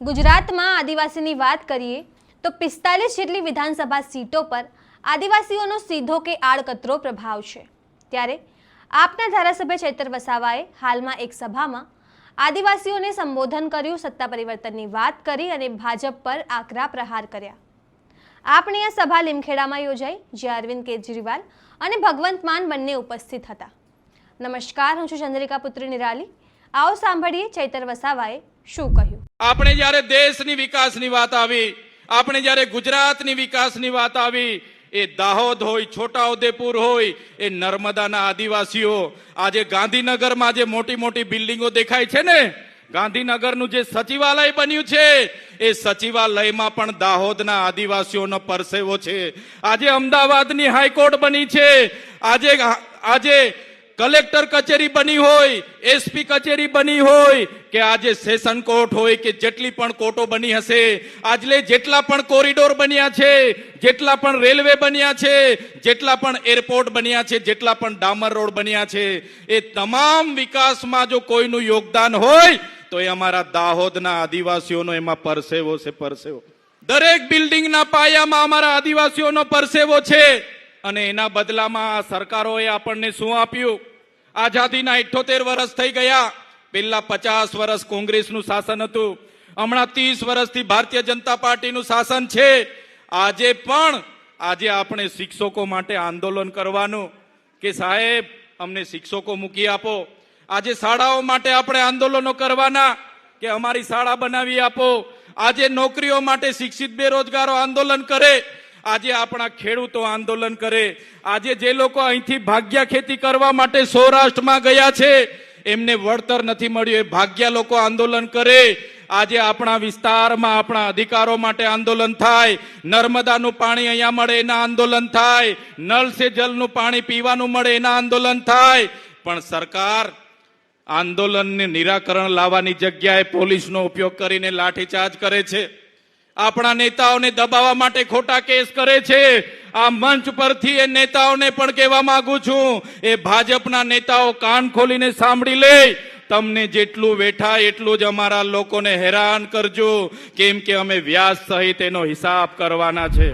ગુજરાતમાં આદિવાસીની વાત કરીએ તો 45 જેટલી વિધાનસભા સીટો પર આદિવાસીઓનો સીધો કે આડકતરો પ્રભાવ છે। ત્યારે આપના ધારાસભ્ય ચૈતર વસાવાએ હાલમાં એક સભામાં આદિવાસીઓને સંબોધન કર્યું, સત્તા પરિવર્તનની વાત કરી અને ભાજપ પર આકરા પ્રહાર કર્યા। આપની આ સભા લીમખેડામાં યોજાઈ, જ્યાં અરવિંદ કેજરીવાલ અને ભગવંત માન બંને ઉપસ્થિત હતા। નમસ્કાર, હું છું ચંદ્રિકા પુત્રી નિરાલી। आओ सांभळीए चैतर वसावाए શું કહ્યું। આપણે જ્યારે દેશની વિકાસની વાત આવી, આપણે જ્યારે ગુજરાતની વિકાસની વાત આવી, એ દાહોદ હોય, છોટાઉદેપુર હોય, એ નર્મદાના આદિવાસીઓ આજે ગાંધીનગરમાં જે મોટી મોટી બિલ્ડિંગો દેખાય છે ને, ગાંધીનગરનું જે સચિવાલય બન્યું છે, એ સચિવાલયમાં પણ દાહોદના આદિવાસીઓનો પરસેવો છે। આજે અમદાવાદની હાઈકોર્ટ બની છે, આજે કલેક્ટર કચેરી બની હોય, એસપી કચેરી બની હોય કે આજે સેશન કોર્ટ હોય કે જેટલી પણ કોર્ટો બની હશે, આજે જેટલા પણ કોરિડોર બન્યા છે, જેટલા પણ રેલવે બન્યા છે, જેટલા પણ એરપોર્ટ બન્યા છે, જેટલા પણ ડામર રોડ બન્યા છે, એ તમામ વિકાસમાં જો કોઈનું યોગદાન હોય તો એ અમારા દાહોદના આદિવાસીઓનો એમાં પરસેવો છે, પરસેવો। દરેક બિલ્ડિંગના પાયામાં અમારા આદિવાસીઓનો પરસેવો છે। અને એના બદલામાં આ સરકારોએ આપણને શું આપ્યું? આઝાદીના 78 વર્ષ થઈ ગયા। પહેલા 50 વર્ષ કોંગ્રેસનું શાસન હતું, હમણાં 30 વર્ષથી ભારતીય જનતા પાર્ટીનું શાસન છે। આજે આપણે શિક્ષકો માટે આંદોલન કરવાનું કે સાહેબ અમને શિક્ષકો મૂકી આપો। આજે શાળાઓ માટે આપણે આંદોલનો કરવાના કે અમારી શાળા બનાવી આપો। આજે નોકરીઓ માટે શિક્ષિત બેરોજગારો આંદોલન કરે, આજે આપણા ખેડૂતો આંદોલન કરે। આજે જે લોકો અહીંથી ભાગ્યા ખેતી કરવા માટે સૌરાષ્ટ્રમાં ગયા છે, એમને વળતર નથી મળ્યું, એ ભાગ્યા લોકો આંદોલન કરે। આજે આપણા વિસ્તારમાં આપણા અધિકારો માટે આંદોલન થાય, નર્મદાનું પાણી અહીંયા મળે એના આંદોલન થાય, નળ સે જલનું પાણી પીવાનું મળે એના આંદોલન થાય। પણ સરકાર આંદોલનને નિરાકરણ લાવવાની જગ્યાએ પોલીસનો ઉપયોગ કરીને લાઠીચાર્જ કરે છે, આપણા નેતાઓને દબાવવા માટે ખોટા કેસ કરે છે। આ મંચ પરથી એ નેતાઓને પણ કહેવા માંગુ છું, એ ભાજપના નેતાઓ કાન ખોલીને સાંભળી લે, તમને જેટલું વેઠાય એટલું જ અમારા લોકોને હેરાન કરજો, કેમ કે અમે વ્યાજ સહિત એનો હિસાબ કરવાના છે।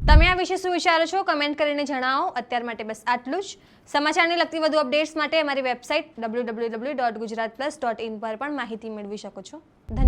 તમે આ વિશે શું વિચારો છો? કમેન્ટ કરીને જણાવો। અત્યાર માટે બસ આટલું જ। સમાચારની લગતી વધુ અપડેટ્સ માટે અમારી વેબસાઇટ www.gujaratplus.in પર પણ માહિતી મેળવી શકો છો। ધન્યવાદ।